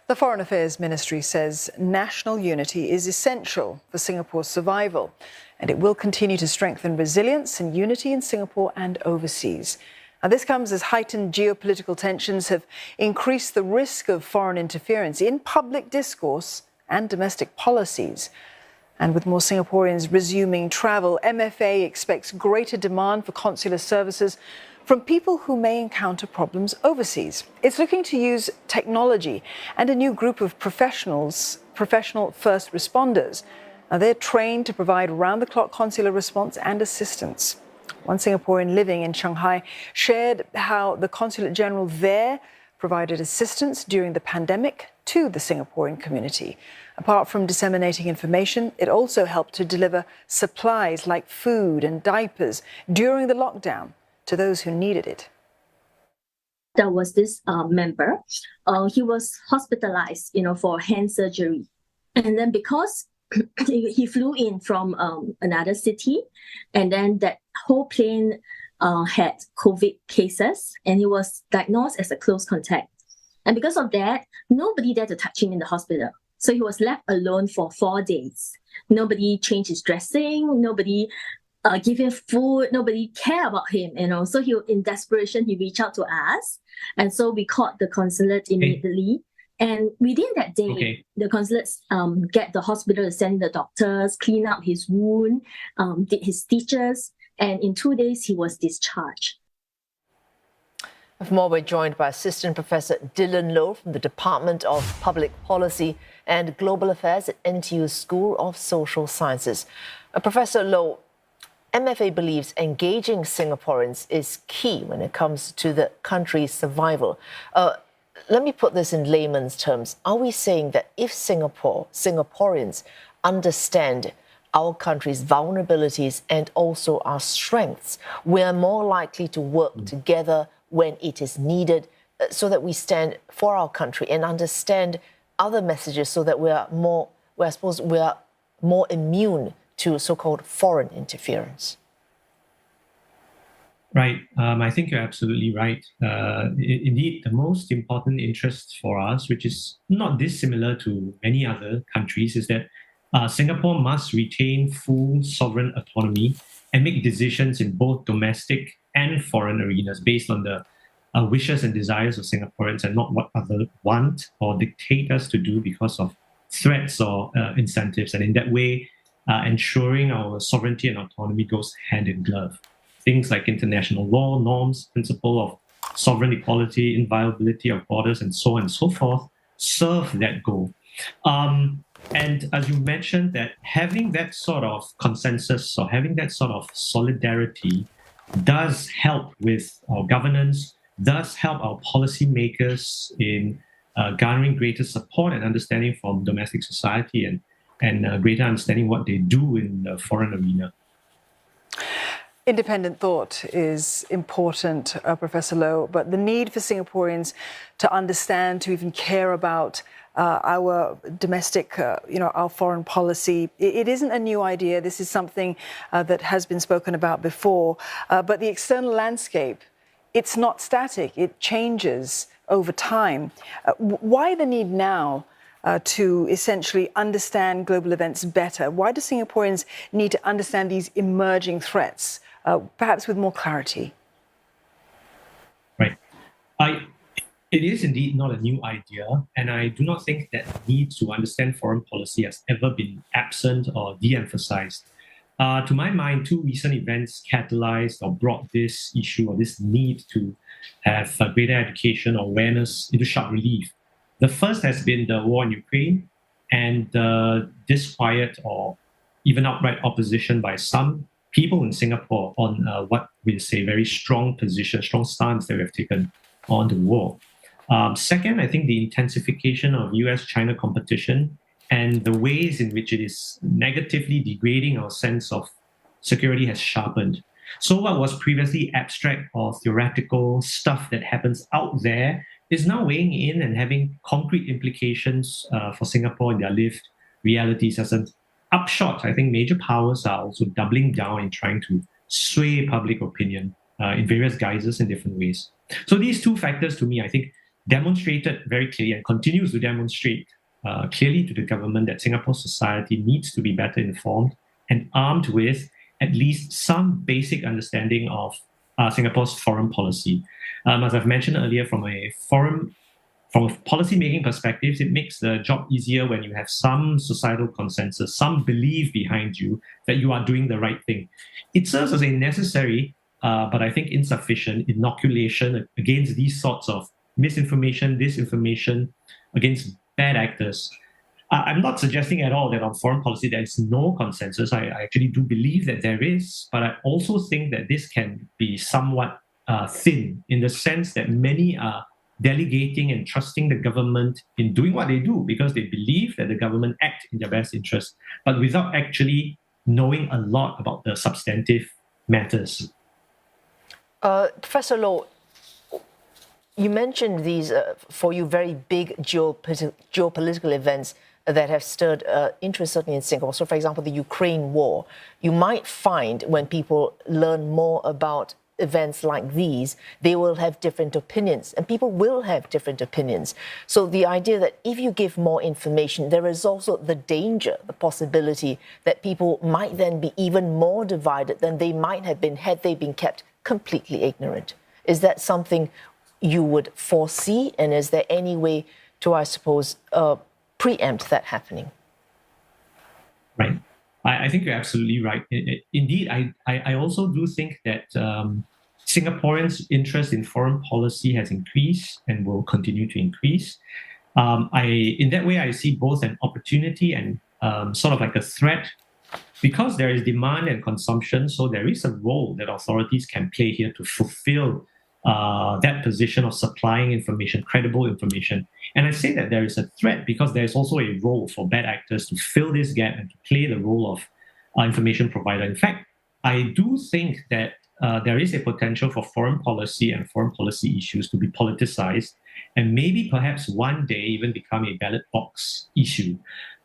The Foreign Affairs Ministry says national unity is essential for Singapore's survival, and it will continue to strengthen resilience and unity in Singapore and overseas. Now, this comes as heightened geopolitical tensions have increased the risk of foreign interference in public discourse and domestic policies. And with more Singaporeans resuming travel, MFA expects greater demand for consular services from people who may encounter problems overseas. It's looking to use technology and a new group of professional first responders. Now, they're trained to provide round-the-clock consular response and assistance. One Singaporean living in Shanghai shared how the Consulate General there provided assistance during the pandemic to the Singaporean community. Apart from disseminating information, it also helped to deliver supplies like food and diapers during the lockdown to those who needed it. There was this member, he was hospitalized, for hand surgery. And then because he flew in from another city, and then that whole plane had COVID cases, and he was diagnosed as a close contact. And because of that, nobody dared to touch him in the hospital. So he was left alone for 4 days. Nobody changed his dressing, nobody give him food, nobody cared about him, So in desperation, he reached out to us. And so we called the consulate immediately. And within that day, the consulates get the hospital to send the doctors, clean up his wound, did his stitches, and in 2 days, he was discharged. For more, we're joined by Assistant Professor Dylan Loh from the Department of Public Policy and Global Affairs at NTU School of Social Sciences. Professor Loh, MFA believes engaging Singaporeans is key when it comes to the country's survival. Let me put this in layman's terms. Are we saying that if Singaporeans understand our country's vulnerabilities and also our strengths, we are more likely to work together when it is needed, so that we stand for our country and understand other messages, so that we are more immune to so-called foreign interference? Right. I think you're absolutely right. Indeed, the most important interest for us, which is not dissimilar to many other countries, is that Singapore must retain full sovereign autonomy and make decisions in both domestic and foreign arenas based on the wishes and desires of Singaporeans, and not what others want or dictate us to do because of threats or incentives. And in that way, ensuring our sovereignty and autonomy goes hand in glove. Things like international law, norms, principle of sovereign equality, inviolability of borders, and so on and so forth, serve that goal. And as you mentioned, that having that sort of consensus or having that sort of solidarity does help with our governance, does help our policymakers in garnering greater support and understanding from domestic society, and greater understanding what they do in the foreign arena. Independent thought is important, Professor Loh, but the need for Singaporeans to understand, to even care about our domestic, our foreign policy, it isn't a new idea. This is something that has been spoken about before. But the external landscape, it's not static. It changes over time. Why the need now to essentially understand global events better? Why do Singaporeans need to understand these emerging threats, perhaps with more clarity? Right. It is indeed not a new idea, and I do not think that the need to understand foreign policy has ever been absent or de-emphasized. To my mind, two recent events catalyzed or brought this issue or this need to have greater education or awareness into sharp relief. The first has been the war in Ukraine and the disquiet or even outright opposition by some people in Singapore on what we say very strong position, strong stance that we have taken on the war. Second, I think the intensification of US-China competition and the ways in which it is negatively degrading our sense of security has sharpened. So what was previously abstract or theoretical stuff that happens out there is now weighing in and having concrete implications for Singapore in their lived realities. As an upshot, I think major powers are also doubling down in trying to sway public opinion in various guises in different ways. So these two factors, to me, I think, demonstrated very clearly and continues to demonstrate clearly to the government that Singapore society needs to be better informed and armed with at least some basic understanding of Singapore's foreign policy. As I've mentioned earlier, from a policy-making perspective, it makes the job easier when you have some societal consensus, some belief behind you that you are doing the right thing. It serves as a necessary, but I think insufficient inoculation against these sorts of misinformation, disinformation, against bad actors. I'm not suggesting at all that on foreign policy there is no consensus. I actually do believe that there is, but I also think that this can be somewhat thin in the sense that many are delegating and trusting the government in doing what they do because they believe that the government act in their best interest, but without actually knowing a lot about the substantive matters. Professor Loh, you mentioned these, for you, very big geopolitical events that have stirred interest, certainly in Singapore. So, for example, the Ukraine war. You might find when people learn more about events like these, they will have different opinions, and people will have different opinions. So the idea that if you give more information, there is also the danger, the possibility that people might then be even more divided than they might have been had they been kept completely ignorant. Is that something you would foresee, and is there any way to, I suppose, preempt that happening? Right. I think you're absolutely right. Indeed, I also do think that Singaporeans' interest in foreign policy has increased and will continue to increase. In that way, I see both an opportunity and sort of like a threat, because there is demand and consumption. So there is a role that authorities can play here to fulfill that position of supplying information, credible information. And I say that there is a threat because there is also a role for bad actors to fill this gap and to play the role of information provider. In fact, I do think that there is a potential for foreign policy and foreign policy issues to be politicized and maybe perhaps one day even become a ballot box issue.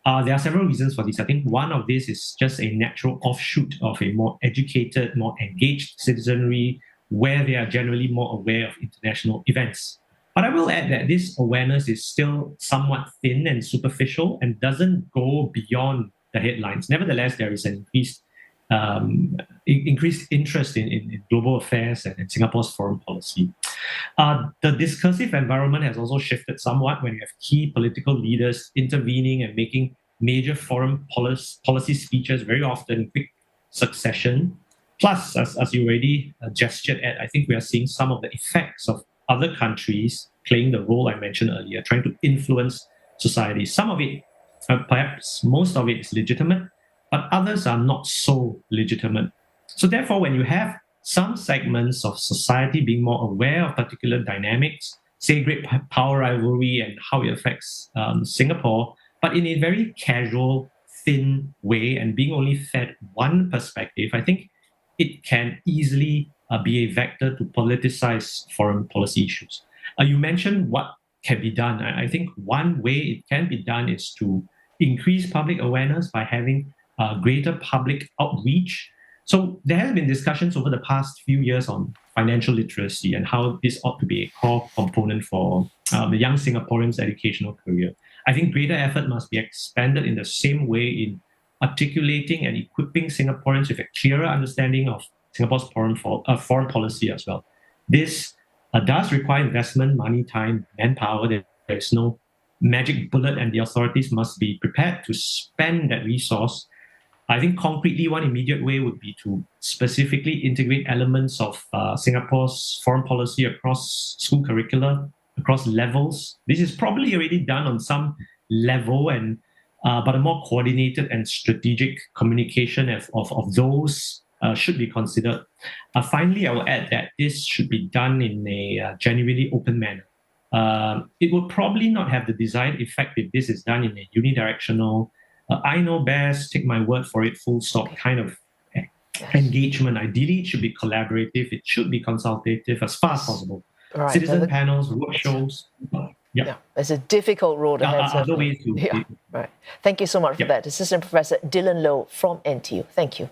There are several reasons for this. I think one of this is just a natural offshoot of a more educated, more engaged citizenry, where they are generally more aware of international events. But I will add that this awareness is still somewhat thin and superficial and doesn't go beyond the headlines. Nevertheless, there is an increased interest in global affairs and Singapore's foreign policy. The discursive environment has also shifted somewhat when you have key political leaders intervening and making major foreign policy speeches, very often in quick succession. Plus, as you already gestured at, I think we are seeing some of the effects of other countries playing the role I mentioned earlier, trying to influence society. Some of it, perhaps most of it, is legitimate, but others are not so legitimate. So therefore, when you have some segments of society being more aware of particular dynamics, say great power rivalry and how it affects Singapore, but in a very casual, thin way and being only fed one perspective, I think it can easily be a vector to politicize foreign policy issues. You mentioned what can be done. I think one way it can be done is to increase public awareness by having greater public outreach. So there has been discussions over the past few years on financial literacy and how this ought to be a core component for the young Singaporeans' educational career. I think greater effort must be expanded in the same way in articulating and equipping Singaporeans with a clearer understanding of Singapore's foreign policy as well. This does require investment, money, time, manpower. There is no magic bullet, and the authorities must be prepared to spend that resource. I think concretely, one immediate way would be to specifically integrate elements of Singapore's foreign policy across school curricula, across levels. This is probably already done on some level, and but a more coordinated and strategic communication of those should be considered. Finally, I will add that this should be done in a genuinely open manner. It will probably not have the desired effect if this is done in a unidirectional, I know best, take my word for it, full stop kind of engagement. Ideally, it should be collaborative, it should be consultative as far as possible. Right. Citizen panels, workshops. Yeah, it's a difficult road ahead. Other ways to. Right. Thank you so much for that. Assistant Professor Dylan Loh from NTU. Thank you.